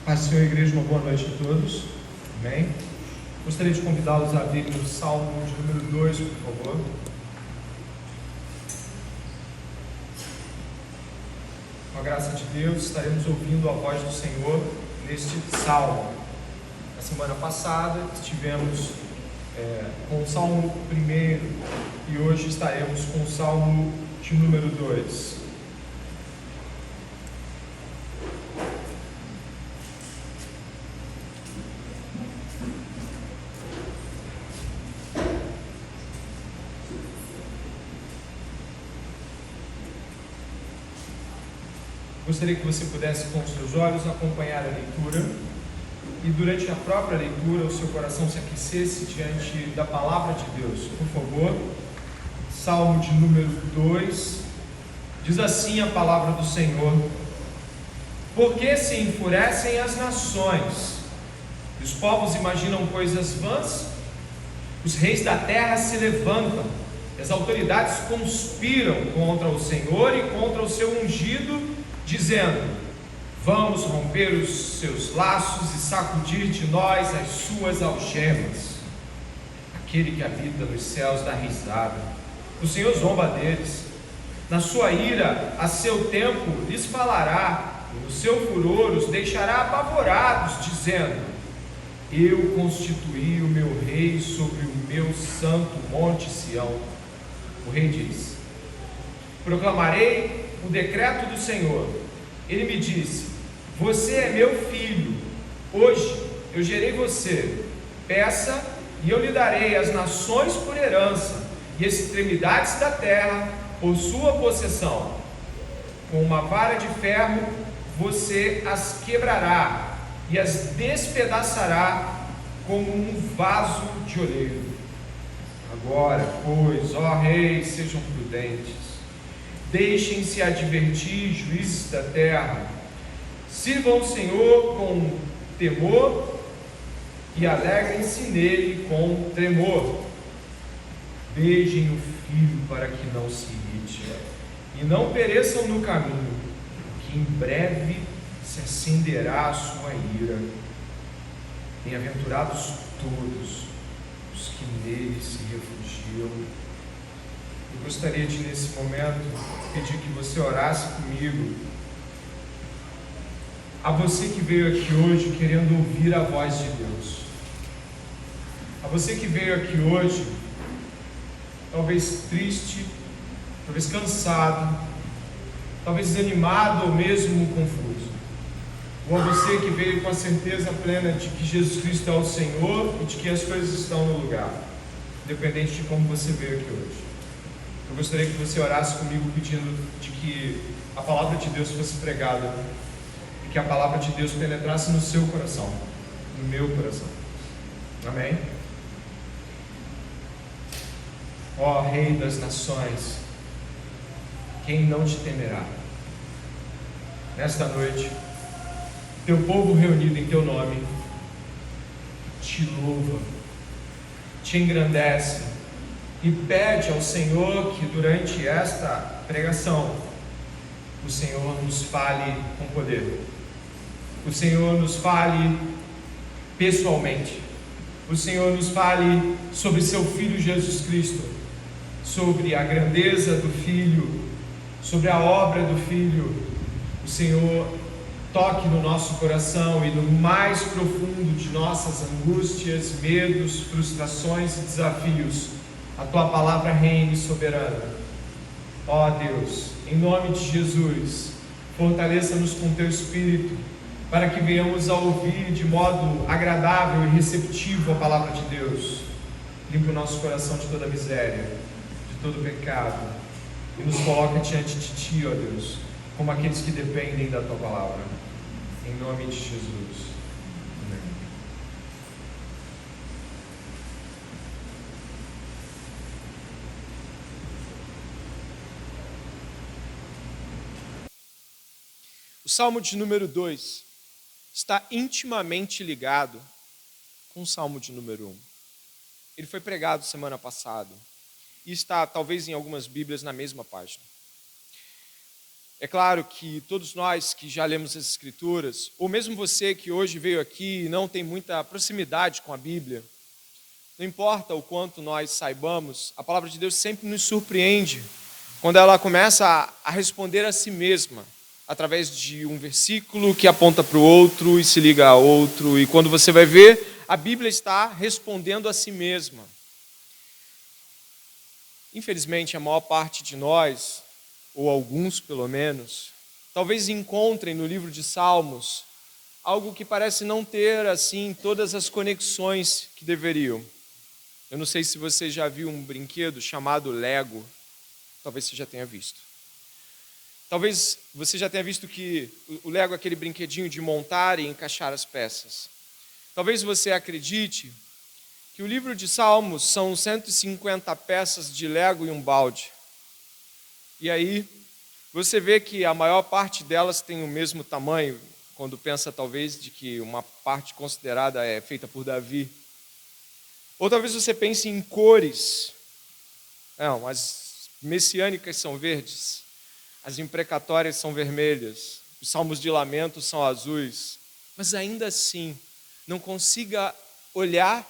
Paz do Senhor, igreja, uma boa noite a todos. Amém? Gostaria de convidá-los a abrir o Salmo de número 2, por favor. Com a graça de Deus, estaremos ouvindo a voz do Senhor neste Salmo. Na semana passada estivemos com o Salmo 1 e hoje estaremos com o Salmo de número 2. Gostaria que você pudesse, com os seus olhos, acompanhar a leitura e, durante a própria leitura, o seu coração se aquecesse diante da palavra de Deus. Por favor, Salmo de número 2, diz assim a palavra do Senhor: Porque se enfurecem as nações, e os povos imaginam coisas vãs, os reis da terra se levantam, as autoridades conspiram contra o Senhor e contra o seu ungido, dizendo: vamos romper os seus laços e sacudir de nós as suas algemas. Aquele que habita nos céus dá risada, o Senhor zomba deles. Na sua ira, a seu tempo, lhes falará, e no seu furor os deixará apavorados, dizendo: eu constituí o meu rei sobre o meu santo monte Sião. O rei diz: proclamarei o decreto do Senhor. Ele me disse: você é meu filho, hoje eu gerei você. Peça e eu lhe darei as nações por herança e as extremidades da terra por sua possessão. Com uma vara de ferro você as quebrará e as despedaçará como um vaso de oleiro. Agora, pois, ó reis, sejam prudentes. Deixem-se advertir, juízes da terra. Sirvam o Senhor com temor e alegrem-se nele com tremor. Beijem o filho para que não se irrite e não pereçam no caminho, que em breve se acenderá a sua ira. Bem-aventurados todos os que nele se refugiam. Eu gostaria de, nesse momento, pedir que você orasse comigo. A você que veio aqui hoje querendo ouvir a voz de Deus. A você que veio aqui hoje, talvez triste, talvez cansado, talvez desanimado ou mesmo confuso. Ou a você que veio com a certeza plena de que Jesus Cristo é o Senhor e de que as coisas estão no lugar, independente de como você veio aqui hoje. Eu gostaria que você orasse comigo pedindo de que a palavra de Deus fosse pregada e que a palavra de Deus penetrasse no seu coração, no meu coração. Amém? Ó Rei das nações, quem não te temerá? Nesta noite, teu povo reunido em teu nome te louva, te engrandece e pede ao Senhor que durante esta pregação o Senhor nos fale com poder, o Senhor nos fale pessoalmente, o Senhor nos fale sobre seu Filho Jesus Cristo, sobre a grandeza do Filho, sobre a obra do Filho. O Senhor toque no nosso coração e no mais profundo de nossas angústias, medos, frustrações e desafios, a tua palavra reine soberana. Ó Deus, em nome de Jesus, fortaleça-nos com teu Espírito, para que venhamos a ouvir de modo agradável e receptivo a palavra de Deus. Limpa o nosso coração de toda miséria, de todo pecado, e nos coloca diante de ti, ó Deus, como aqueles que dependem da tua palavra. Em nome de Jesus. Amém. O Salmo de número 2 está intimamente ligado com o Salmo de número 1. Ele foi pregado semana passada e está, talvez em algumas Bíblias, na mesma página. É claro que todos nós que já lemos as Escrituras, ou mesmo você que hoje veio aqui e não tem muita proximidade com a Bíblia, não importa o quanto nós saibamos, a palavra de Deus sempre nos surpreende quando ela começa a responder a si mesma, através de um versículo que aponta para o outro e se liga a outro, e quando você vai ver, a Bíblia está respondendo a si mesma. Infelizmente, a maior parte de nós, ou alguns pelo menos, talvez encontrem no livro de Salmos algo que parece não ter, assim, todas as conexões que deveriam. Eu não sei se você já viu um brinquedo chamado Lego, talvez você já tenha visto. Talvez você já tenha visto que o Lego é aquele brinquedinho de montar e encaixar as peças. Talvez você acredite que o livro de Salmos são 150 peças de Lego e um balde. E aí, você vê que a maior parte delas tem o mesmo tamanho, quando pensa talvez de que uma parte considerada é feita por Davi. Ou talvez você pense em cores. Não, as messiânicas são verdes, as imprecatórias são vermelhas, os salmos de lamento são azuis. Mas ainda assim, não consiga olhar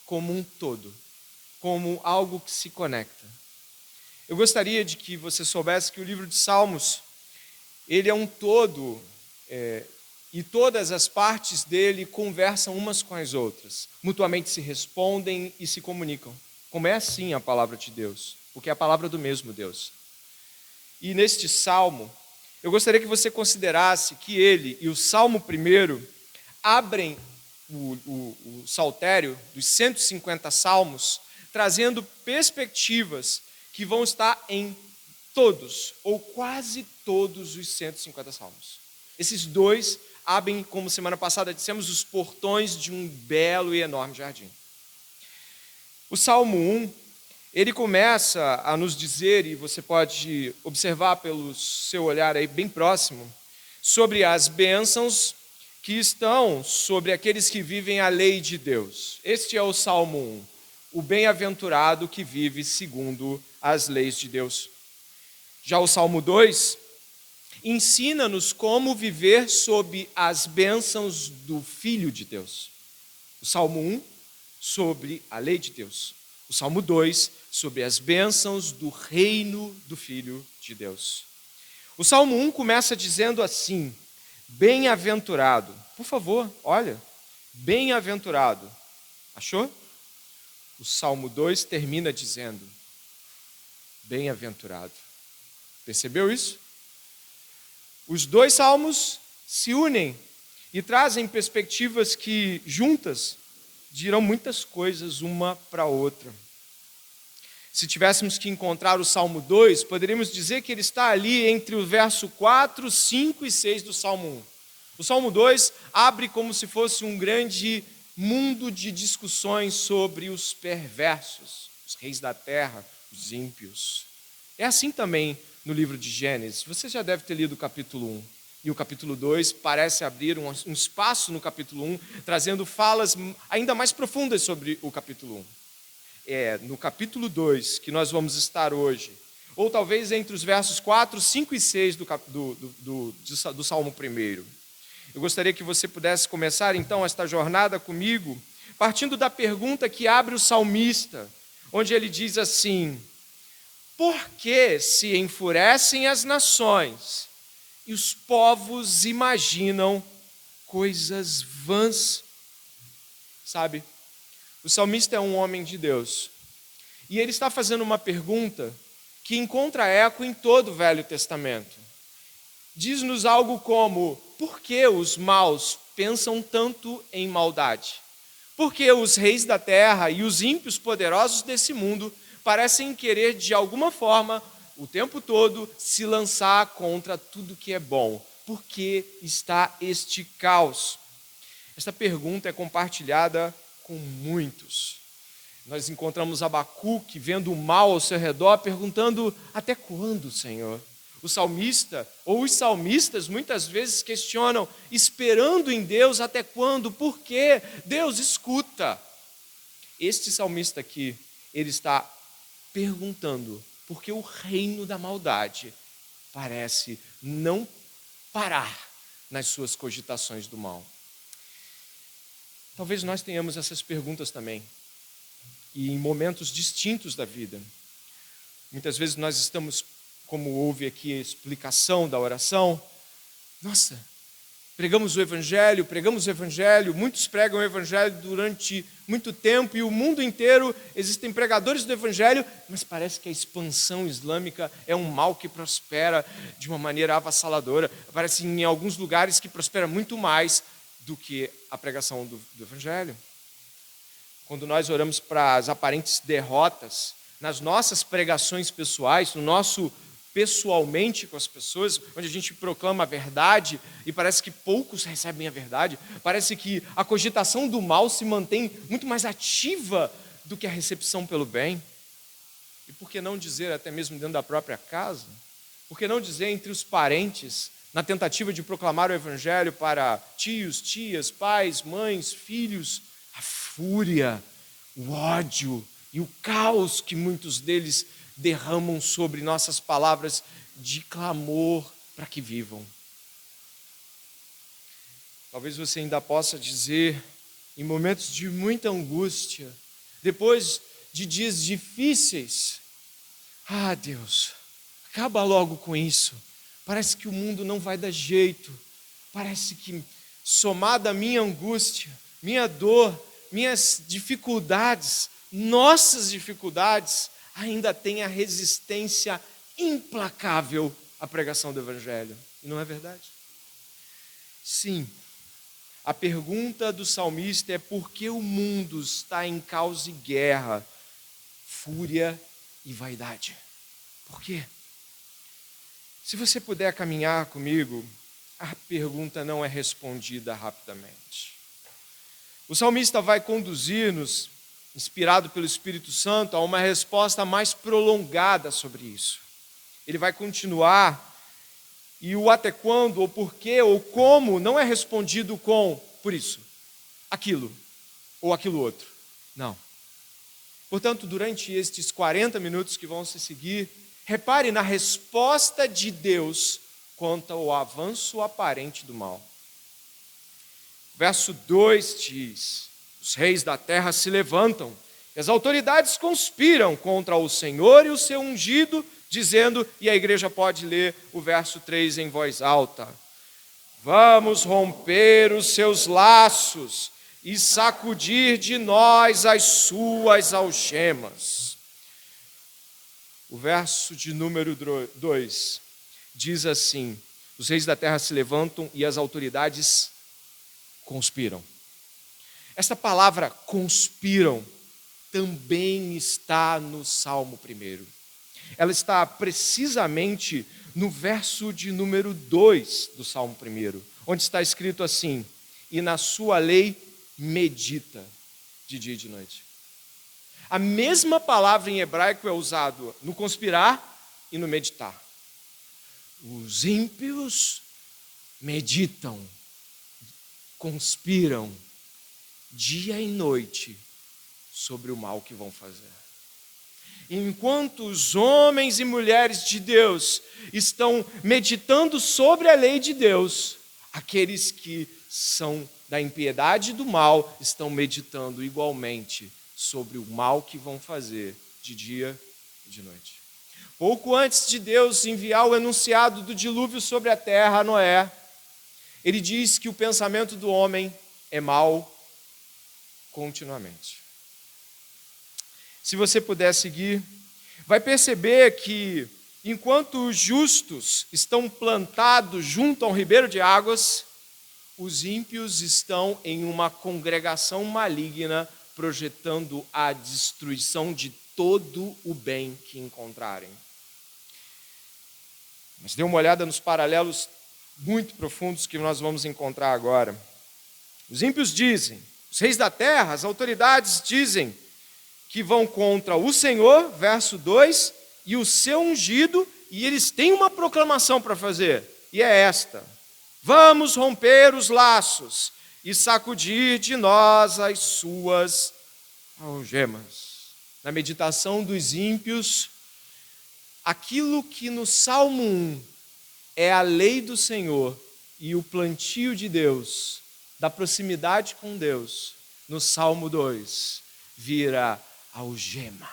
como um todo, como algo que se conecta. Eu gostaria de que você soubesse que o livro de Salmos, ele é um todo, e todas as partes dele conversam umas com as outras, mutuamente se respondem e se comunicam, como é assim a palavra de Deus, porque é a palavra do mesmo Deus. E neste salmo, eu gostaria que você considerasse que ele e o Salmo 1 abrem o saltério dos 150 salmos, trazendo perspectivas que vão estar em todos, ou quase todos os 150 salmos. Esses dois abrem, como semana passada dissemos, os portões de um belo e enorme jardim. O Salmo 1, ele começa a nos dizer, e você pode observar pelo seu olhar aí bem próximo, sobre as bênçãos que estão sobre aqueles que vivem a lei de Deus. Este é o Salmo 1, o bem-aventurado que vive segundo as leis de Deus. Já o Salmo 2 ensina-nos como viver sob as bênçãos do Filho de Deus. O Salmo 1 sobre a lei de Deus. O Salmo 2 sobre as bênçãos do reino do Filho de Deus. O Salmo 1 começa dizendo assim: bem-aventurado. Por favor, olha, bem-aventurado. Achou? O Salmo 2 termina dizendo: bem-aventurado. Percebeu isso? Os dois salmos se unem e trazem perspectivas que, juntas, dirão muitas coisas uma para a outra. Se tivéssemos que encontrar o Salmo 2, poderíamos dizer que ele está ali entre o verso 4, 5 e 6 do Salmo 1. O Salmo 2 abre como se fosse um grande mundo de discussões sobre os perversos, os reis da terra, os ímpios. É assim também no livro de Gênesis. Você já deve ter lido o capítulo 1. E o capítulo 2 parece abrir um espaço no capítulo 1, trazendo falas ainda mais profundas sobre o capítulo 1. É no capítulo 2 que nós vamos estar hoje, ou talvez entre os versos 4, 5 e 6 do Salmo 1. Eu gostaria que você pudesse começar então esta jornada comigo, partindo da pergunta que abre o salmista, onde ele diz assim: por que se enfurecem as nações e os povos imaginam coisas vãs? Sabe, o salmista é um homem de Deus, e ele está fazendo uma pergunta que encontra eco em todo o Velho Testamento. Diz-nos algo como: por que os maus pensam tanto em maldade? Por que os reis da terra e os ímpios poderosos desse mundo parecem querer, de alguma forma, o tempo todo, se lançar contra tudo que é bom? Por que está este caos? Esta pergunta é compartilhada com muitos. Nós encontramos Abacuque vendo o mal ao seu redor, perguntando: até quando, Senhor? O salmista, ou os salmistas, muitas vezes questionam, esperando em Deus até quando? Por quê? Deus, escuta. Este salmista aqui, ele está perguntando, porque o reino da maldade parece não parar nas suas cogitações do mal? Talvez nós tenhamos essas perguntas também, e em momentos distintos da vida. Muitas vezes nós estamos, como houve aqui a explicação da oração, nossa, pregamos o Evangelho, muitos pregam o Evangelho durante muito tempo e o mundo inteiro existem pregadores do Evangelho, mas parece que a expansão islâmica é um mal que prospera de uma maneira avassaladora. Parece em alguns lugares que prospera muito mais do que a pregação do Evangelho. Quando nós oramos para as aparentes derrotas, nas nossas pregações pessoais, no nosso pessoalmente com as pessoas, onde a gente proclama a verdade e parece que poucos recebem a verdade, parece que a cogitação do mal se mantém muito mais ativa do que a recepção pelo bem. E por que não dizer até mesmo dentro da própria casa? Por que não dizer entre os parentes, na tentativa de proclamar o Evangelho para tios, tias, pais, mães, filhos, a fúria, o ódio e o caos que muitos deles derramam sobre nossas palavras de clamor para que vivam. Talvez você ainda possa dizer, em momentos de muita angústia, depois de dias difíceis, ah, Deus, acaba logo com isso. Parece que o mundo não vai dar jeito. Parece que, somada a minha angústia, minha dor, minhas dificuldades, nossas dificuldades, ainda tem a resistência implacável à pregação do Evangelho. E não é verdade? Sim, a pergunta do salmista é por que o mundo está em caos e guerra, fúria e vaidade? Por quê? Se você puder caminhar comigo, a pergunta não é respondida rapidamente. O salmista vai conduzir-nos, inspirado pelo Espírito Santo, a uma resposta mais prolongada sobre isso. Ele vai continuar, e o até quando, ou porquê, ou como, não é respondido com por isso, aquilo, ou aquilo outro. Não. Portanto, durante estes 40 minutos que vão se seguir, repare na resposta de Deus quanto ao avanço aparente do mal. Verso 2 diz: os reis da terra se levantam, e as autoridades conspiram contra o Senhor e o seu ungido, dizendo, e a igreja pode ler o verso 3 em voz alta: vamos romper os seus laços e sacudir de nós as suas algemas. O verso de número 2 diz assim: os reis da terra se levantam e as autoridades conspiram. Esta palavra conspiram também está no Salmo 1. Ela está precisamente no verso de número 2 do Salmo 1, onde está escrito assim: e na sua lei medita de dia e de noite. A mesma palavra em hebraico é usada no conspirar e no meditar. Os ímpios meditam, conspiram dia e noite sobre o mal que vão fazer. Enquanto os homens e mulheres de Deus estão meditando sobre a lei de Deus, aqueles que são da impiedade e do mal estão meditando igualmente sobre o mal que vão fazer de dia e de noite. Pouco antes de Deus enviar o enunciado do dilúvio sobre a terra a Noé, ele diz que o pensamento do homem é mau continuamente. Se você puder seguir, vai perceber que enquanto os justos estão plantados junto a um ribeiro de águas, os ímpios estão em uma congregação maligna projetando a destruição de todo o bem que encontrarem. Mas dê uma olhada nos paralelos muito profundos que nós vamos encontrar agora. Os ímpios dizem, os reis da terra, as autoridades dizem que vão contra o Senhor, verso 2, e o seu ungido, e eles têm uma proclamação para fazer, e é esta: vamos romper os laços e sacudir de nós as suas algemas. Na meditação dos ímpios, aquilo que no Salmo 1 é a lei do Senhor e o plantio de Deus, da proximidade com Deus, no Salmo 2, vira algema.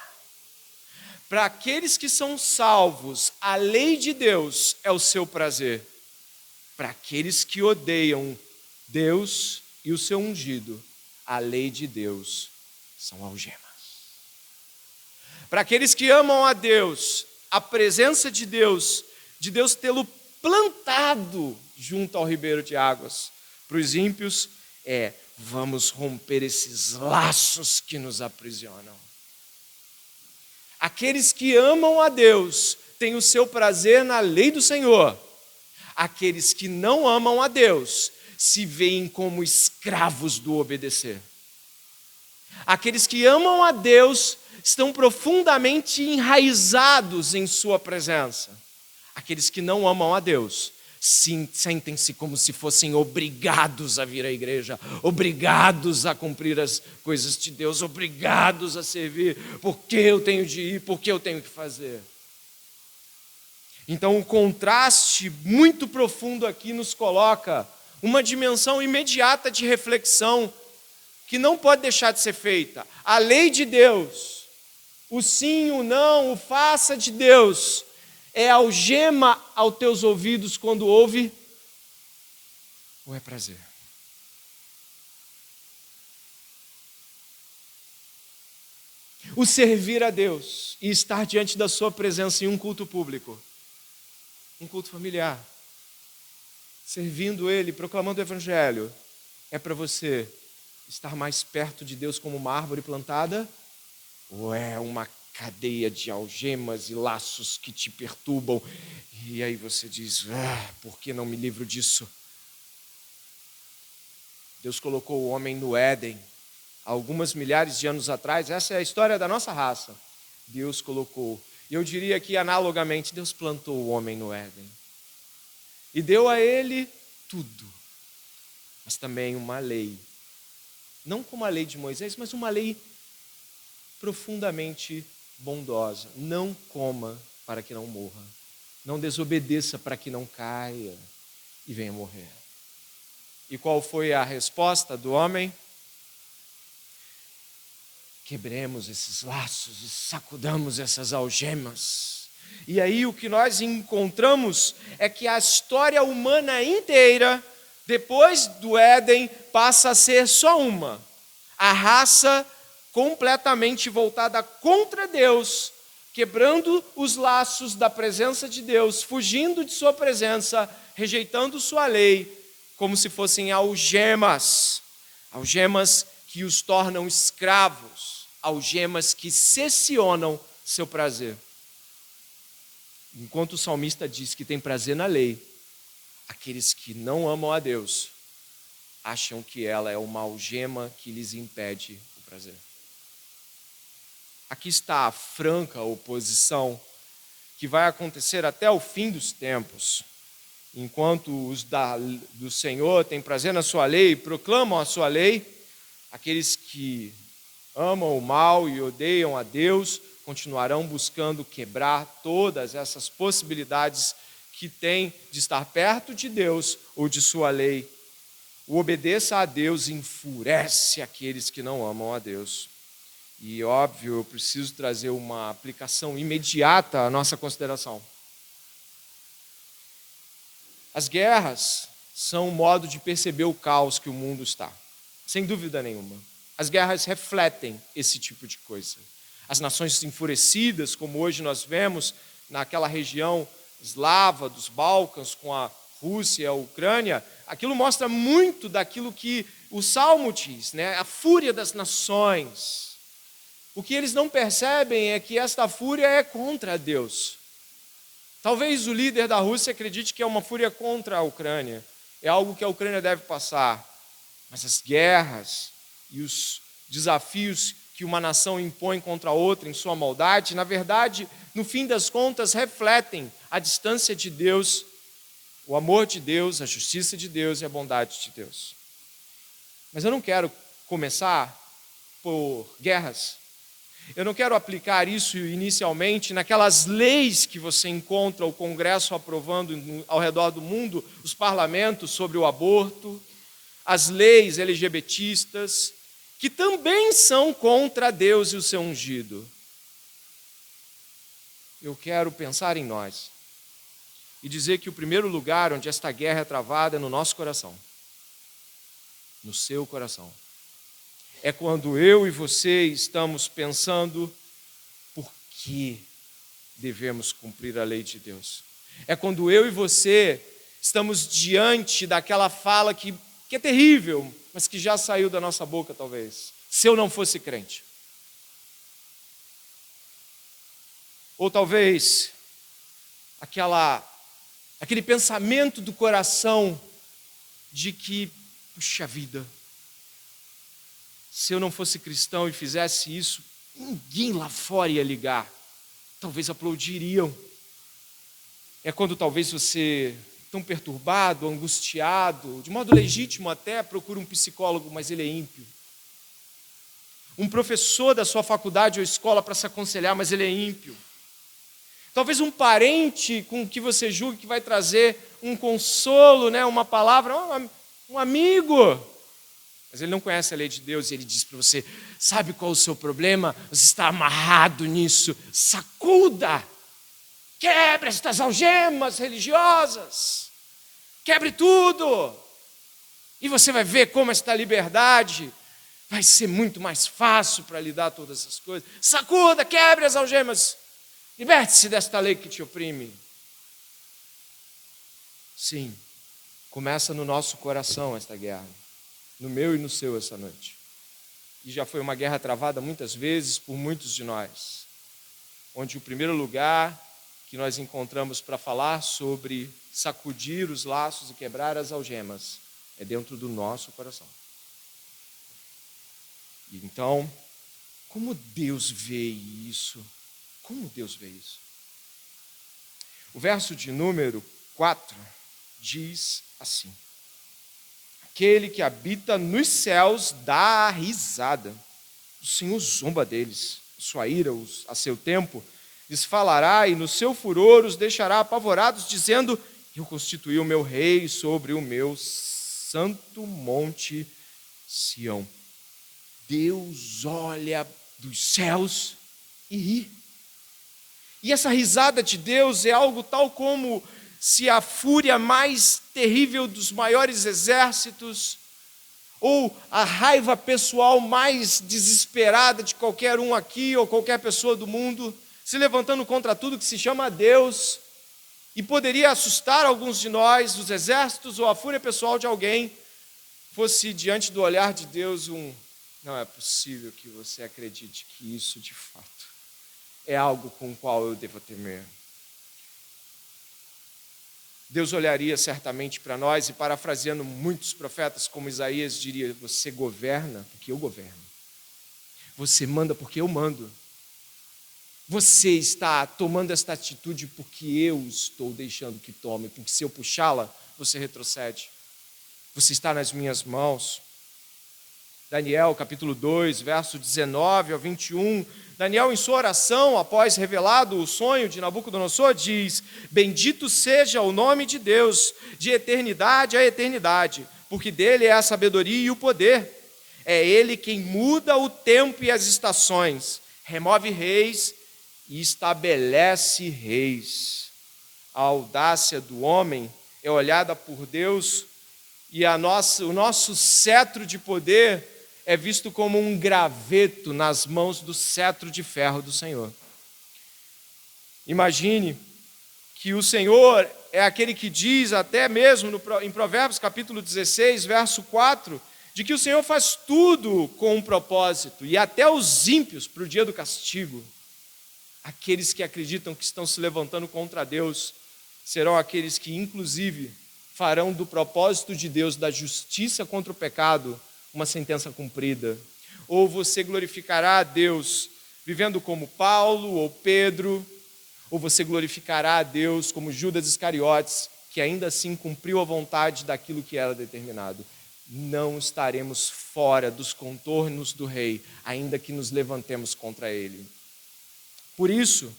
Para aqueles que são salvos, a lei de Deus é o seu prazer. Para aqueles que odeiam Deus e o seu ungido, a lei de Deus são algemas. Para aqueles que amam a Deus, a presença de Deus tê-lo plantado junto ao ribeiro de águas. Para os ímpios, vamos romper esses laços que nos aprisionam. Aqueles que amam a Deus têm o seu prazer na lei do Senhor. Aqueles que não amam a Deus se veem como escravos do obedecer. Aqueles que amam a Deus estão profundamente enraizados em sua presença. Aqueles que não amam a Deus sentem-se como se fossem obrigados a vir à igreja, obrigados a cumprir as coisas de Deus, obrigados a servir, porque eu tenho de ir, porque eu tenho que fazer. Então, um contraste muito profundo aqui nos coloca uma dimensão imediata de reflexão que não pode deixar de ser feita. A lei de Deus, o sim, o não, o faça de Deus, é algema aos teus ouvidos quando ouve, ou é prazer? O servir a Deus e estar diante da sua presença em um culto público, um culto familiar, servindo Ele, proclamando o Evangelho, é para você estar mais perto de Deus como uma árvore plantada? Ou é uma cadeia de algemas e laços que te perturbam? E aí você diz, por que não me livro disso? Deus colocou o homem no Éden, há algumas milhares de anos atrás. Essa é a história da nossa raça. Deus colocou. E eu diria que, analogamente, Deus plantou o homem no Éden. E deu a ele tudo, mas também uma lei. Não como a lei de Moisés, mas uma lei profundamente bondosa. Não coma para que não morra. Não desobedeça para que não caia e venha morrer. E qual foi a resposta do homem? Quebremos esses laços e sacudamos essas algemas. E aí o que nós encontramos é que a história humana inteira, depois do Éden, passa a ser só uma. A raça completamente voltada contra Deus, quebrando os laços da presença de Deus, fugindo de sua presença, rejeitando sua lei, como se fossem algemas. Algemas que os tornam escravos, algemas que cessionam seu prazer. Enquanto o salmista diz que tem prazer na lei, aqueles que não amam a Deus acham que ela é uma algema que lhes impede o prazer. Aqui está a franca oposição que vai acontecer até o fim dos tempos. Enquanto os do Senhor têm prazer na sua lei e proclamam a sua lei, aqueles que amam o mal e odeiam a Deus continuarão buscando quebrar todas essas possibilidades que têm de estar perto de Deus ou de sua lei. O obedeça a Deus enfurece aqueles que não amam a Deus. E, óbvio, eu preciso trazer uma aplicação imediata à nossa consideração. As guerras são um modo de perceber o caos que o mundo está, sem dúvida nenhuma. As guerras refletem esse tipo de coisa. As nações enfurecidas, como hoje nós vemos naquela região eslava dos Balcãs, com a Rússia e a Ucrânia, aquilo mostra muito daquilo que o Salmo diz, né? A fúria das nações. O que eles não percebem é que esta fúria é contra Deus. Talvez o líder da Rússia acredite que é uma fúria contra a Ucrânia, é algo que a Ucrânia deve passar. Mas as guerras e os desafios que uma nação impõe contra outra em sua maldade, na verdade, no fim das contas, refletem a distância de Deus, o amor de Deus, a justiça de Deus e a bondade de Deus. Mas eu não quero começar por guerras. Eu não quero aplicar isso inicialmente naquelas leis que você encontra o Congresso aprovando ao redor do mundo, os parlamentos sobre o aborto, as leis LGBTistas, que também são contra Deus e o seu ungido. Eu quero pensar em nós e dizer que o primeiro lugar onde esta guerra é travada é no nosso coração, no seu coração. É quando eu e você estamos pensando por que devemos cumprir a lei de Deus. É quando eu e você estamos diante daquela fala que é terrível, mas que já saiu da nossa boca talvez, se eu não fosse crente. Ou talvez aquele pensamento do coração de que, puxa vida, se eu não fosse cristão e fizesse isso, ninguém lá fora ia ligar. Talvez aplaudiriam. É quando talvez você, tão perturbado, angustiado, de modo legítimo até, procura um psicólogo, mas ele é ímpio. Um professor da sua faculdade ou escola para se aconselhar, mas ele é ímpio. Talvez um parente com que você julgue que vai trazer um consolo, né, uma palavra, um amigo. Mas ele não conhece a lei de Deus e ele diz para você, sabe qual é o seu problema? Você está amarrado nisso. Sacuda! Quebre estas algemas religiosas. Quebre tudo. E você vai ver como esta liberdade vai ser muito mais fácil para lidar com todas essas coisas. Sacuda, quebre as algemas. Liberte-se desta lei que te oprime. Sim, começa no nosso coração esta guerra. No meu e no seu essa noite. E já foi uma guerra travada muitas vezes por muitos de nós, onde o primeiro lugar que nós encontramos para falar sobre sacudir os laços e quebrar as algemas é dentro do nosso coração. E então, como Deus vê isso? Como Deus vê isso? O verso de número 4 diz assim: aquele que habita nos céus dá risada. O Senhor zomba deles. Sua ira, a seu tempo, lhes falará e no seu furor os deixará apavorados, dizendo, eu constituí o meu rei sobre o meu santo monte Sião. Deus olha dos céus e ri. E essa risada de Deus é algo tal como se a fúria mais terrível dos maiores exércitos, ou a raiva pessoal mais desesperada de qualquer um aqui, ou qualquer pessoa do mundo, se levantando contra tudo que se chama Deus, e poderia assustar alguns de nós, os exércitos, ou a fúria pessoal de alguém, fosse diante do olhar de Deus não é possível que você acredite que isso de fato é algo com o qual eu devo temer. Deus olharia certamente para nós e, parafraseando muitos profetas, como Isaías, diria, você governa porque eu governo. Você manda porque eu mando. Você está tomando esta atitude porque eu estou deixando que tome, porque se eu puxá-la, você retrocede. Você está nas minhas mãos. Daniel, capítulo 2, verso 19 ao 21, Daniel, em sua oração, após revelado o sonho de Nabucodonosor, diz, bendito seja o nome de Deus, de eternidade a eternidade, porque dele é a sabedoria e o poder. É ele quem muda o tempo e as estações, remove reis e estabelece reis. A audácia do homem é olhada por Deus e o nosso cetro de poder é visto como um graveto nas mãos do cetro de ferro do Senhor. Imagine que o Senhor é aquele que diz, até mesmo em Provérbios capítulo 16, verso 4, de que o Senhor faz tudo com um propósito, e até os ímpios para o dia do castigo. Aqueles que acreditam que estão se levantando contra Deus serão aqueles que, inclusive, farão do propósito de Deus, da justiça contra o pecado, uma sentença cumprida. Ou você glorificará a Deus vivendo como Paulo ou Pedro, ou você glorificará a Deus como Judas Iscariotes, que ainda assim cumpriu a vontade daquilo que era determinado. não estaremos fora dos contornos do rei, ainda que nos levantemos contra ele. Por isso,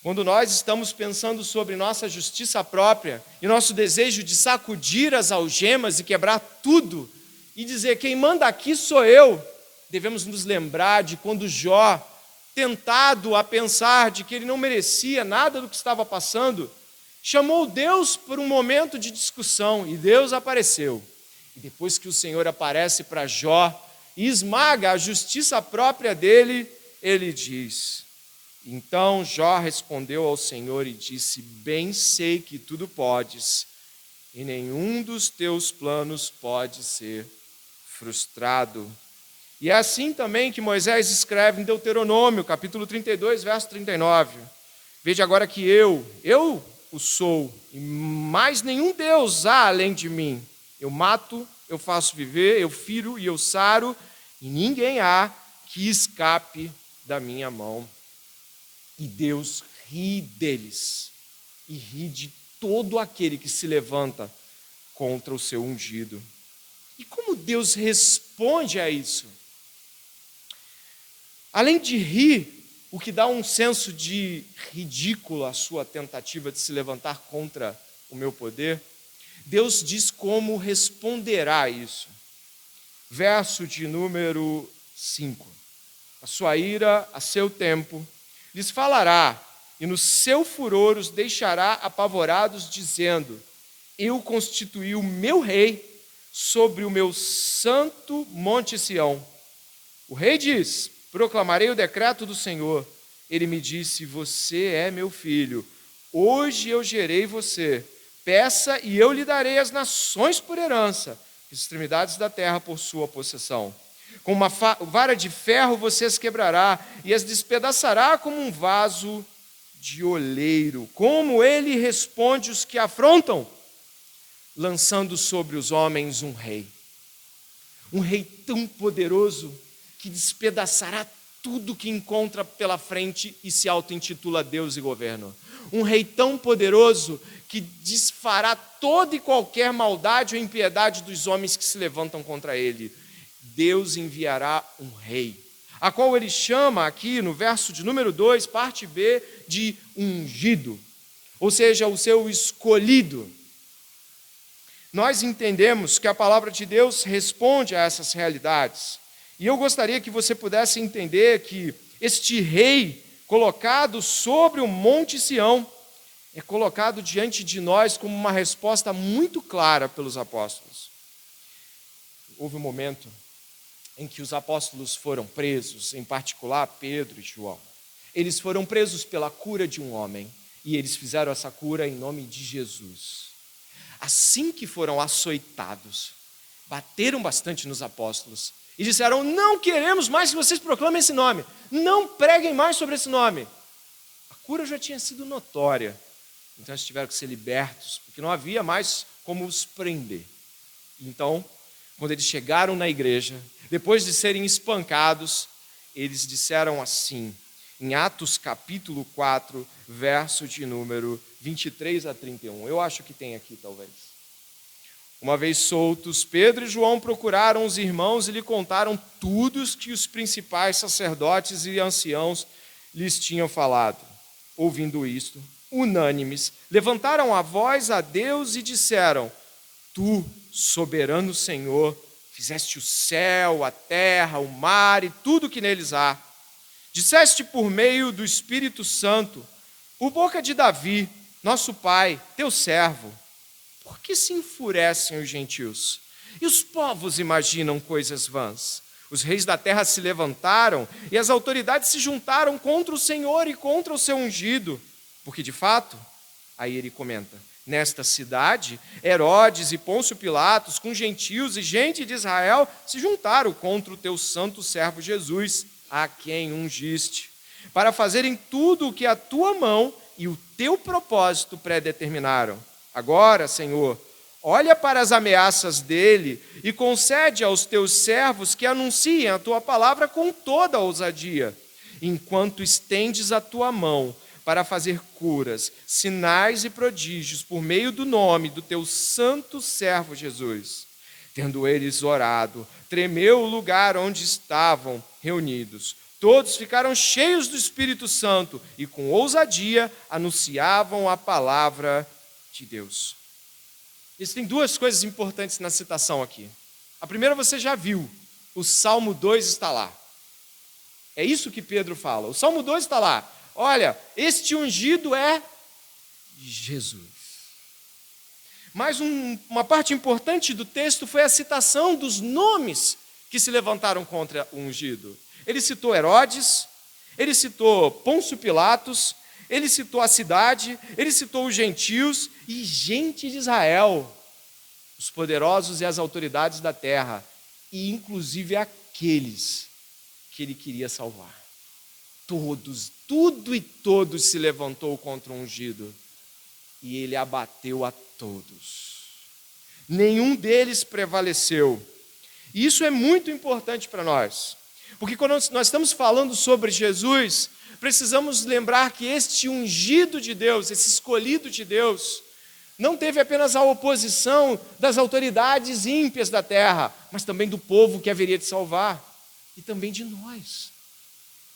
quando nós estamos pensando sobre nossa justiça própria e nosso desejo de sacudir as algemas e quebrar tudo e dizer quem manda aqui sou eu, devemos nos lembrar de quando Jó, tentado a pensar de que ele não merecia nada do que estava passando, chamou Deus por um momento de discussão e Deus apareceu. E depois que o Senhor aparece para Jó e esmaga a justiça própria dele, ele diz: então Jó respondeu ao Senhor e disse: bem sei que tudo podes, e nenhum dos teus planos pode ser frustrado. E é assim também que Moisés escreve em Deuteronômio, capítulo 32, verso 39. Veja agora que eu o sou, e mais nenhum Deus há além de mim. Eu mato, eu faço viver, eu firo e eu saro, e ninguém há que escape da minha mão. E Deus ri deles, e ri de todo aquele que se levanta contra o seu ungido. E como Deus responde a isso? Além de rir, o que dá um senso de ridículo à sua tentativa de se levantar contra o meu poder, Deus diz como responderá a isso. Verso de número 5. A sua ira, a seu tempo, lhes falará, e no seu furor os deixará apavorados, dizendo: eu constituí o meu rei sobre o meu santo monte Sião. O rei diz: proclamarei o decreto do Senhor. Ele me disse: você é meu filho, hoje eu gerei você. Peça e eu lhe darei as nações por herança, as extremidades da terra por sua possessão. Com uma vara de ferro você as quebrará e as despedaçará como um vaso de oleiro. Como ele responde os que afrontam? Lançando sobre os homens um rei tão poderoso que despedaçará tudo que encontra pela frente e se auto-intitula Deus e governo. Um rei tão poderoso que desfará toda e qualquer maldade ou impiedade dos homens que se levantam contra ele. Deus enviará um rei, a qual ele chama aqui no verso de número 2, parte B, de ungido, ou seja, o seu escolhido. Nós entendemos que a palavra de Deus responde a essas realidades. E eu gostaria que você pudesse entender que este rei colocado sobre o Monte Sião é colocado diante de nós como uma resposta muito clara pelos apóstolos. Houve um momento em que os apóstolos foram presos, em particular Pedro e João. Eles foram presos pela cura de um homem e eles fizeram essa cura em nome de Jesus. Assim que foram açoitados, bateram bastante nos apóstolos e disseram: não queremos mais que vocês proclamem esse nome, não preguem mais sobre esse nome. A cura já tinha sido notória, então eles tiveram que ser libertos, porque não havia mais como os prender. Então, quando eles chegaram na igreja, depois de serem espancados, eles disseram assim, em Atos capítulo 4, verso de número 23 a 31. Eu acho que tem aqui, talvez. Uma vez soltos, Pedro e João procuraram os irmãos e lhe contaram tudo o que os principais sacerdotes e anciãos lhes tinham falado. Ouvindo isto, unânimes, levantaram a voz a Deus e disseram: tu, soberano Senhor, fizeste o céu, a terra, o mar e tudo o que neles há. Disseste por meio do Espírito Santo, por boca de Davi, nosso pai, teu servo: por que se enfurecem os gentios? E os povos imaginam coisas vãs. Os reis da terra se levantaram e as autoridades se juntaram contra o Senhor e contra o seu ungido. Porque, de fato, aí ele comenta, nesta cidade, Herodes e Pôncio Pilatos, com gentios e gente de Israel, se juntaram contra o teu santo servo Jesus, a quem ungiste, para fazerem tudo o que a tua mão e o teu propósito predeterminaram. Agora, Senhor, olha para as ameaças dele e concede aos teus servos que anunciem a tua palavra com toda a ousadia, enquanto estendes a tua mão para fazer curas, sinais e prodígios por meio do nome do teu santo servo Jesus. Tendo eles orado, tremeu o lugar onde estavam reunidos. Todos ficaram cheios do Espírito Santo e com ousadia anunciavam a palavra de Deus. Existem duas coisas importantes na citação aqui. A primeira você já viu, o Salmo 2 está lá. É isso que Pedro fala, o Salmo 2 está lá. Olha, este ungido é Jesus. Mas uma parte importante do texto foi a citação dos nomes que se levantaram contra o ungido. Ele citou Herodes, ele citou Pôncio Pilatos, ele citou a cidade, ele citou os gentios e gente de Israel, os poderosos e as autoridades da terra, e inclusive aqueles que ele queria salvar. Todos, tudo e todos se levantou contra o ungido e ele abateu a todos. Nenhum deles prevaleceu. E isso é muito importante para nós, porque quando nós estamos falando sobre Jesus, precisamos lembrar que este ungido de Deus, esse escolhido de Deus, não teve apenas a oposição das autoridades ímpias da terra, mas também do povo que haveria de salvar, e também de nós.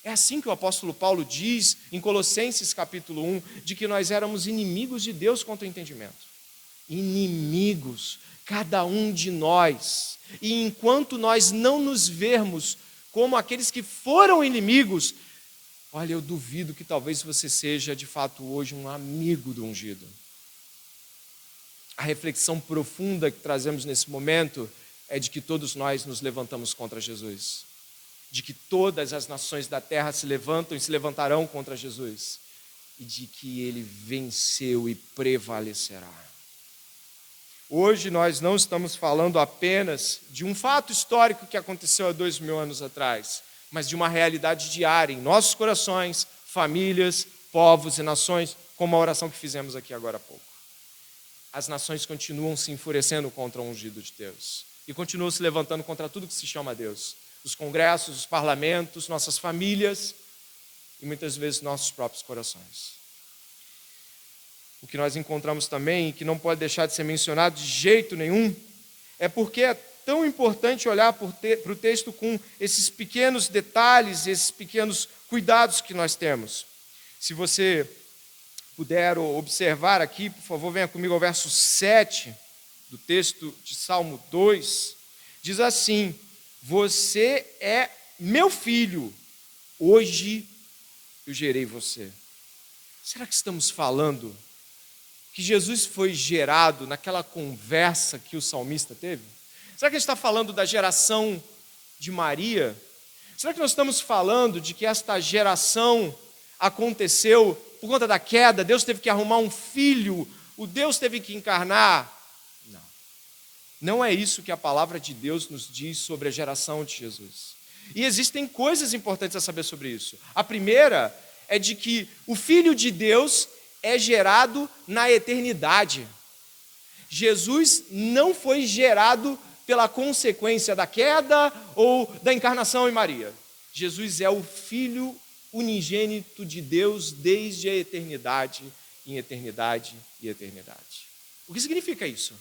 É assim que o apóstolo Paulo diz em Colossenses capítulo 1, de que nós éramos inimigos de Deus contra o entendimento. Inimigos, cada um de nós. E enquanto nós não nos vermos como aqueles que foram inimigos, olha, eu duvido que talvez você seja de fato hoje um amigo do ungido. A reflexão profunda que trazemos nesse momento é de que todos nós nos levantamos contra Jesus. De que todas as nações da terra se levantam e se levantarão contra Jesus. E de que ele venceu e prevalecerá. Hoje nós não estamos falando apenas de um fato histórico que aconteceu há 2000 anos atrás, mas de uma realidade diária em nossos corações, famílias, povos e nações, como a oração que fizemos aqui agora há pouco. As nações continuam se enfurecendo contra o ungido de Deus e continuam se levantando contra tudo que se chama Deus. Os congressos, os parlamentos, nossas famílias e muitas vezes nossos próprios corações. O que nós encontramos também, e que não pode deixar de ser mencionado de jeito nenhum, é porque é tão importante olhar para o texto com esses pequenos detalhes, esses pequenos cuidados que nós temos. Se você puder observar aqui, por favor, venha comigo ao verso 7 do texto de Salmo 2, diz assim: você é meu filho, hoje eu gerei você. Será que estamos falando que Jesus foi gerado naquela conversa que o salmista teve? Será que a gente está falando da geração de Maria? Será que nós estamos falando de que esta geração aconteceu por conta da queda? Deus teve que arrumar um filho, o Deus teve que encarnar? Não. Não é isso que a palavra de Deus nos diz sobre a geração de Jesus. E existem coisas importantes a saber sobre isso. A primeira é de que o Filho de Deus é gerado na eternidade. Jesus não foi gerado pela consequência da queda ou da encarnação em Maria. Jesus é o Filho unigênito de Deus desde a eternidade, em eternidade e eternidade. O que significa isso?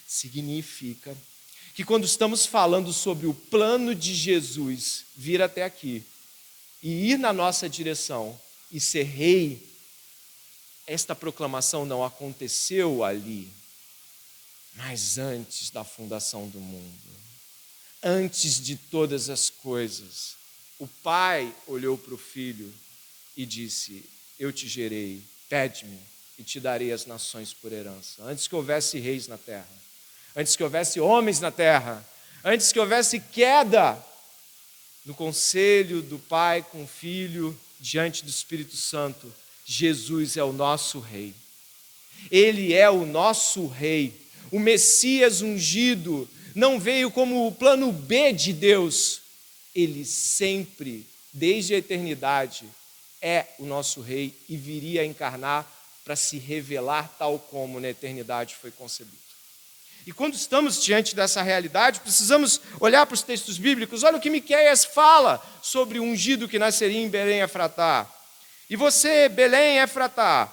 Significa que quando estamos falando sobre o plano de Jesus vir até aqui e ir na nossa direção e ser rei, esta proclamação não aconteceu ali, mas antes da fundação do mundo, antes de todas as coisas. O Pai olhou para o Filho e disse: eu te gerei, pede-me e te darei as nações por herança. Antes que houvesse reis na terra, antes que houvesse homens na terra, antes que houvesse queda, no conselho do Pai com o Filho, diante do Espírito Santo, Jesus é o nosso rei. Ele é o nosso rei. O Messias ungido não veio como o plano B de Deus. Ele sempre, desde a eternidade, é o nosso rei e viria a encarnar para se revelar tal como na eternidade foi concebido. E quando estamos diante dessa realidade, precisamos olhar para os textos bíblicos. Olha o que Miqueias fala sobre o ungido que nasceria em Belém Efratá. E você, Belém Efratá,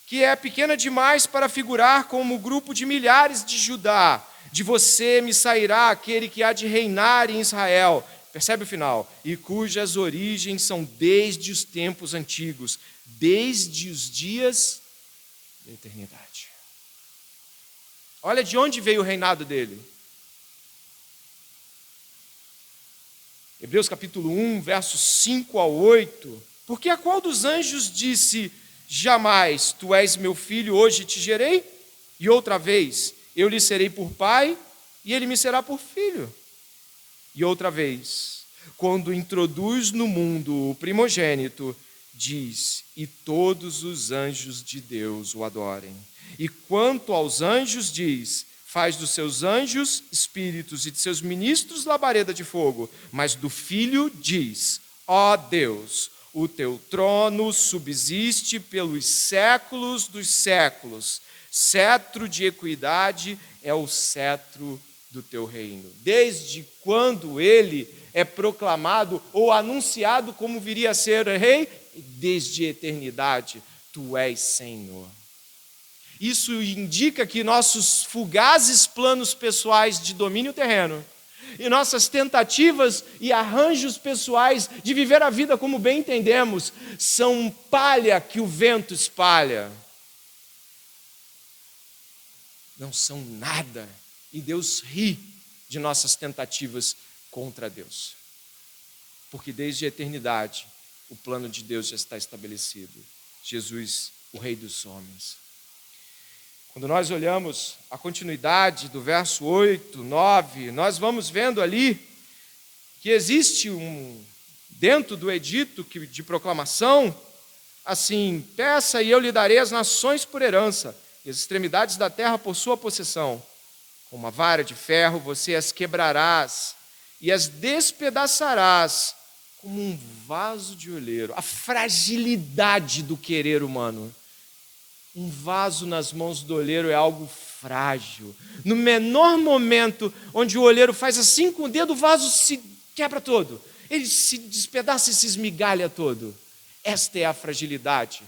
que é pequena demais para figurar como o grupo de milhares de Judá, De você me sairá aquele que há de reinar em Israel. Percebe o final? E cujas origens são desde os tempos antigos, desde os dias da eternidade. Olha de onde veio o reinado dele. Hebreus capítulo 1, versos 5 a 8. Porque a qual dos anjos disse: jamais, tu és meu filho, hoje te gerei? E outra vez, eu lhe serei por pai, e ele me será por filho. E outra vez, quando introduz no mundo o primogênito, diz: e todos os anjos de Deus o adorem. E quanto aos anjos, diz: faz dos seus anjos espíritos e de seus ministros labareda de fogo. Mas do filho diz: ó Deus, o teu trono subsiste pelos séculos dos séculos. Cetro de equidade é o cetro do teu reino. Desde quando ele é proclamado ou anunciado como viria a ser rei? Desde a eternidade, tu és Senhor. Isso indica que nossos fugazes planos pessoais de domínio terreno e nossas tentativas e arranjos pessoais de viver a vida como bem entendemos são palha que o vento espalha. Não são nada. E Deus ri de nossas tentativas contra Deus. Porque desde a eternidade, o plano de Deus já está estabelecido. Jesus, o Rei dos homens. Quando nós olhamos a continuidade do verso 8, 9, nós vamos vendo ali que existe dentro do edito de proclamação, assim: peça e eu lhe darei as nações por herança, e as extremidades da terra por sua possessão. Com uma vara de ferro você as quebrarás e as despedaçarás como um vaso de oleiro. A fragilidade do querer humano. Um vaso nas mãos do oleiro é algo frágil. No menor momento onde o oleiro faz assim com o dedo, o vaso se quebra todo. Ele se despedaça e se esmigalha todo. Esta é a fragilidade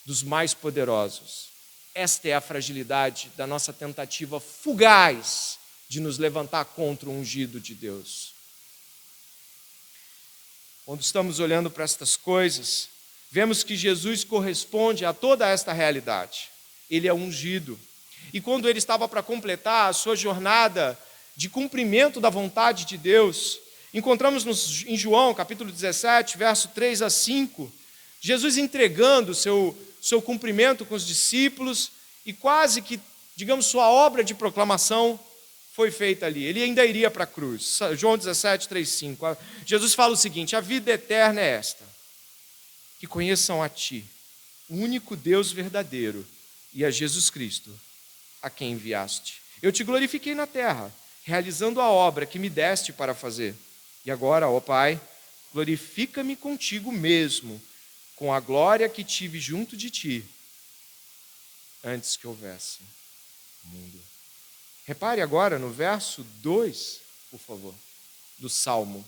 dos mais poderosos. Esta é a fragilidade da nossa tentativa fugaz de nos levantar contra o ungido de Deus. Quando estamos olhando para estas coisas, vemos que Jesus corresponde a toda esta realidade. Ele é ungido. E quando ele estava para completar a sua jornada de cumprimento da vontade de Deus, encontramos em João, capítulo 17, verso 3 a 5, Jesus entregando o seu cumprimento com os discípulos e quase que, digamos, sua obra de proclamação foi feita ali. Ele ainda iria para a cruz. João 17, 3, 5. Jesus fala o seguinte: a vida eterna é esta, que conheçam a Ti, o único Deus verdadeiro, e a Jesus Cristo, a quem enviaste. Eu te glorifiquei na terra, realizando a obra que me deste para fazer. E agora, ó Pai, glorifica-me contigo mesmo, com a glória que tive junto de Ti, antes que houvesse mundo. Repare agora no verso 2, por favor, do Salmo.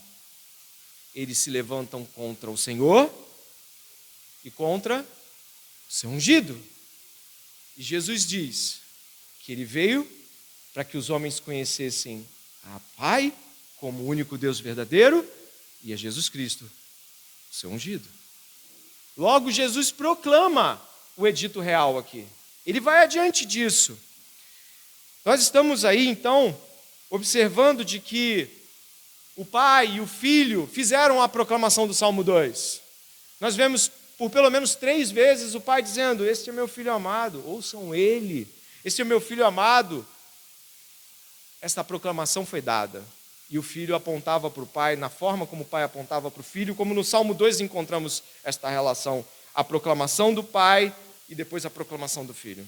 Eles se levantam contra o Senhor e contra o seu ungido. E Jesus diz que ele veio para que os homens conhecessem a Pai como o único Deus verdadeiro e a Jesus Cristo, o seu ungido. Logo, Jesus proclama o edito real aqui. Ele vai adiante disso. Nós estamos aí, então, observando de que o Pai e o Filho fizeram a proclamação do Salmo 2. Nós vemos por pelo menos 3 vezes o Pai dizendo: este é meu Filho amado, ouçam Ele, este é meu Filho amado. Esta proclamação foi dada. E o Filho apontava para o Pai, na forma como o Pai apontava para o Filho, como no Salmo 2 encontramos esta relação, a proclamação do Pai e depois a proclamação do Filho.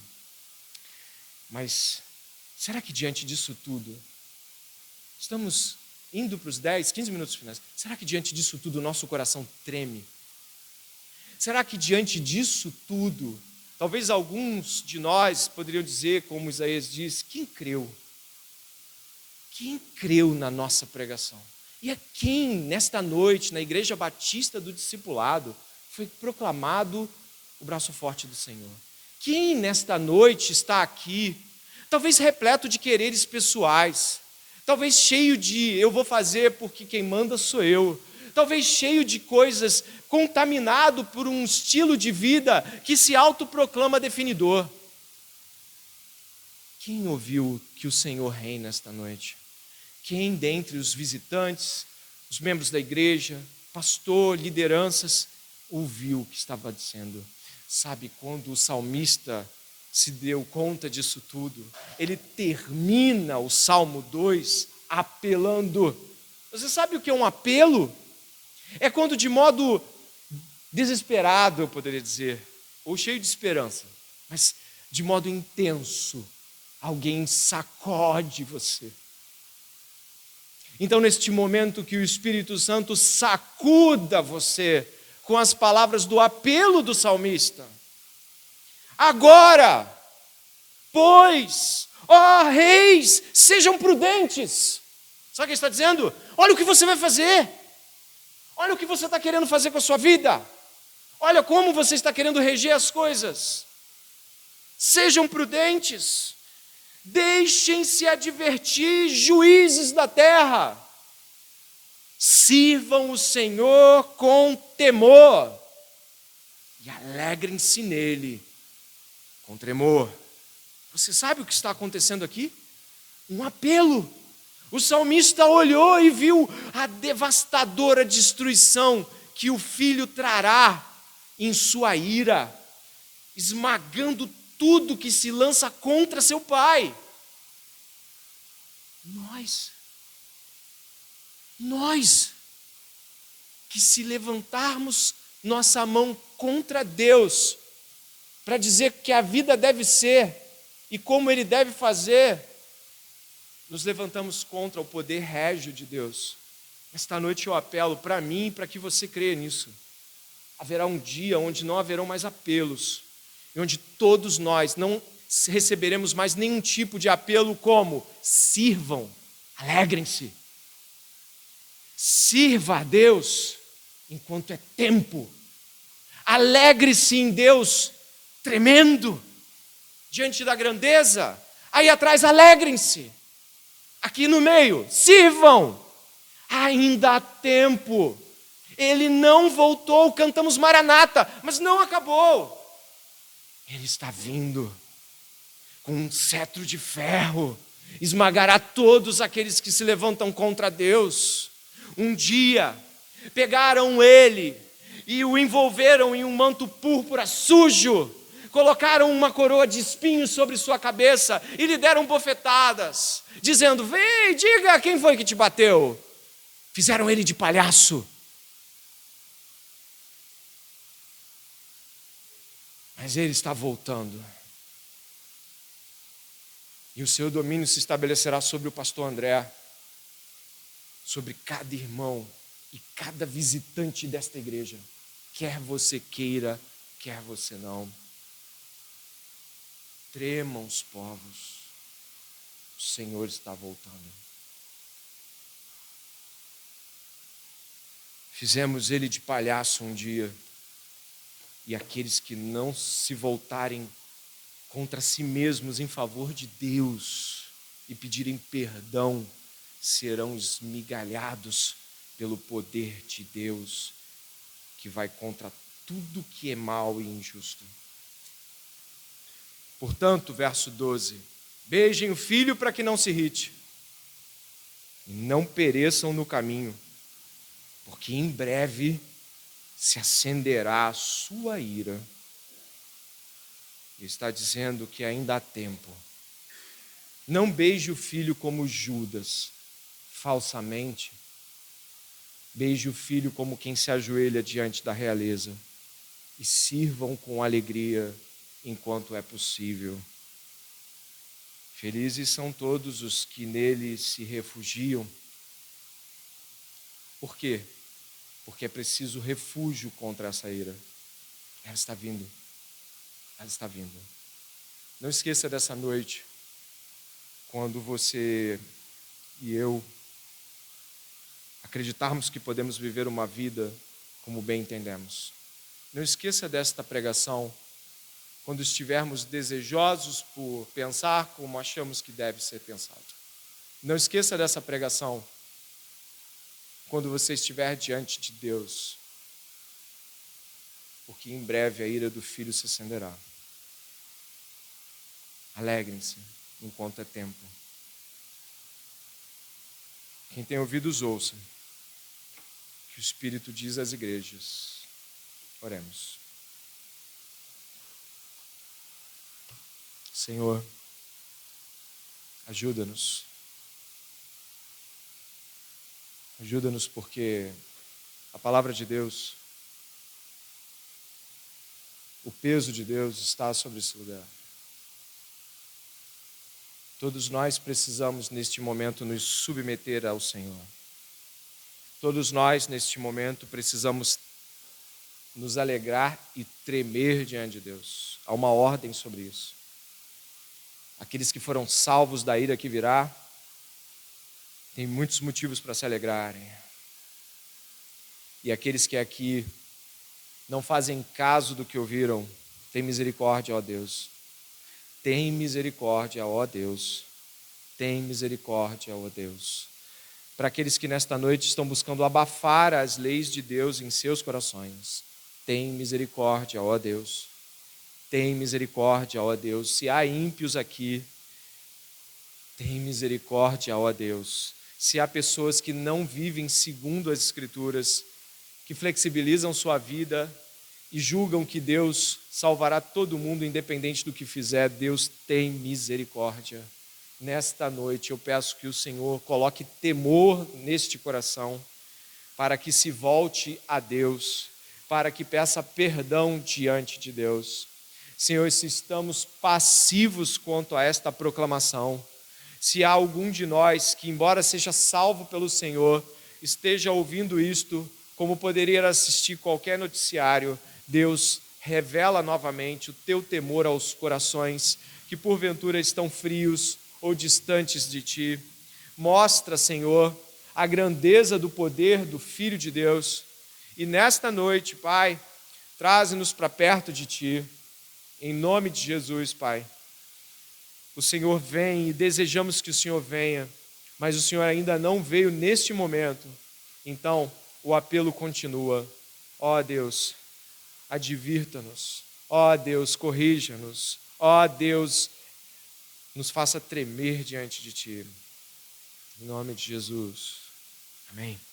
Mas será que diante disso tudo, estamos indo para os 10, 15 minutos finais, será que diante disso tudo o nosso coração treme? Será que diante disso tudo, talvez alguns de nós poderiam dizer, como Isaías diz: quem creu? Quem creu na nossa pregação? E a quem, nesta noite, na Igreja Batista do Discipulado, foi proclamado o braço forte do Senhor? Quem, nesta noite, está aqui talvez repleto de quereres pessoais, talvez cheio de eu vou fazer porque quem manda sou eu, talvez cheio de coisas, contaminado por um estilo de vida que se autoproclama definidor. Quem ouviu que o Senhor reina esta noite? Quem dentre os visitantes, os membros da igreja, pastor, lideranças, ouviu o que estava dizendo? Sabe, quando o salmista se deu conta disso tudo, ele termina o Salmo 2 apelando. Você sabe o que é um apelo? É quando de modo desesperado, eu poderia dizer, ou cheio de esperança, mas de modo intenso, alguém sacode você. Então, neste momento que o Espírito Santo sacuda você com as palavras do apelo do salmista. Agora, pois, ó reis, sejam prudentes. Sabe o que ele está dizendo? Olha o que você vai fazer. Olha o que você está querendo fazer com a sua vida. Olha como você está querendo reger as coisas. Sejam prudentes. Deixem-se advertir, juízes da terra. Sirvam o Senhor com temor e alegrem-se nele com tremor. Você sabe o que está acontecendo aqui? Um apelo. O salmista olhou e viu a devastadora destruição que o filho trará em sua ira, esmagando tudo que se lança contra seu pai. Nós, que se levantarmos nossa mão contra Deus, para dizer que a vida deve ser e como Ele deve fazer, nos levantamos contra o poder régio de Deus. Esta noite eu apelo para mim e para que você creia nisso. Haverá um dia onde não haverão mais apelos, e onde todos nós não receberemos mais nenhum tipo de apelo como sirvam, alegrem-se. Sirva a Deus enquanto é tempo. Alegre-se em Deus, tremendo diante da grandeza. Aí atrás, alegrem-se. Aqui no meio, sirvam. Ainda há tempo. Ele não voltou, cantamos Maranata, mas não acabou. Ele está vindo com um cetro de ferro, esmagará todos aqueles que se levantam contra Deus. Um dia, pegaram ele e o envolveram em um manto púrpura sujo, colocaram uma coroa de espinhos sobre sua cabeça e lhe deram bofetadas, dizendo: vem, diga quem foi que te bateu. Fizeram ele de palhaço. Mas ele está voltando. E o seu domínio se estabelecerá sobre o pastor André, sobre cada irmão e cada visitante desta igreja, quer você queira, quer você não. Tremam os povos, o Senhor está voltando. Fizemos ele de palhaço um dia, e aqueles que não se voltarem contra si mesmos em favor de Deus e pedirem perdão, serão esmigalhados pelo poder de Deus, que vai contra tudo que é mal e injusto. Portanto, verso 12, beijem o filho para que não se irrite, e não pereçam no caminho, porque em breve se acenderá a sua ira. Ele está dizendo que ainda há tempo. Não beije o filho como Judas, falsamente. Beije o filho como quem se ajoelha diante da realeza, e sirvam com alegria enquanto é possível. Felizes são todos os que nele se refugiam. Por quê? Porque é preciso refúgio contra essa ira. Ela está vindo. Ela está vindo. Não esqueça dessa noite, quando você e eu acreditarmos que podemos viver uma vida como bem entendemos. Não esqueça desta pregação quando estivermos desejosos por pensar como achamos que deve ser pensado. Não esqueça dessa pregação quando você estiver diante de Deus, porque em breve a ira do Filho se acenderá. Alegrem-se enquanto é tempo. Quem tem ouvidos, ouça. Que o Espírito diz às igrejas. Oremos. Senhor, ajuda-nos. Ajuda-nos porque a palavra de Deus, o peso de Deus está sobre esse lugar. Todos nós precisamos, neste momento, nos submeter ao Senhor. Todos nós, neste momento, precisamos nos alegrar e tremer diante de Deus. Há uma ordem sobre isso. Aqueles que foram salvos da ira que virá, têm muitos motivos para se alegrarem. E aqueles que aqui não fazem caso do que ouviram, tem misericórdia, ó Deus. Tem misericórdia, ó Deus. Tem misericórdia, ó Deus. Para aqueles que nesta noite estão buscando abafar as leis de Deus em seus corações, tem misericórdia, ó Deus. Tem misericórdia, ó Deus. Se há ímpios aqui, tem misericórdia, ó Deus. Se há pessoas que não vivem segundo as Escrituras, que flexibilizam sua vida e julgam que Deus salvará todo mundo independente do que fizer, Deus tem misericórdia. Nesta noite eu peço que o Senhor coloque temor neste coração, para que se volte a Deus, para que peça perdão diante de Deus. Senhor, se estamos passivos quanto a esta proclamação, se há algum de nós que, embora seja salvo pelo Senhor, esteja ouvindo isto, como poderia assistir qualquer noticiário, Deus, revela novamente o teu temor aos corações que porventura estão frios ou distantes de ti. Mostra, Senhor, a grandeza do poder do Filho de Deus. E nesta noite, Pai, traze-nos para perto de ti. Em nome de Jesus, Pai. O Senhor vem e desejamos que o Senhor venha, mas o Senhor ainda não veio neste momento. Então, o apelo continua. Ó Deus, advirta-nos. Ó Deus, corrija-nos. Ó Deus, nos faça tremer diante de ti. Em nome de Jesus. Amém.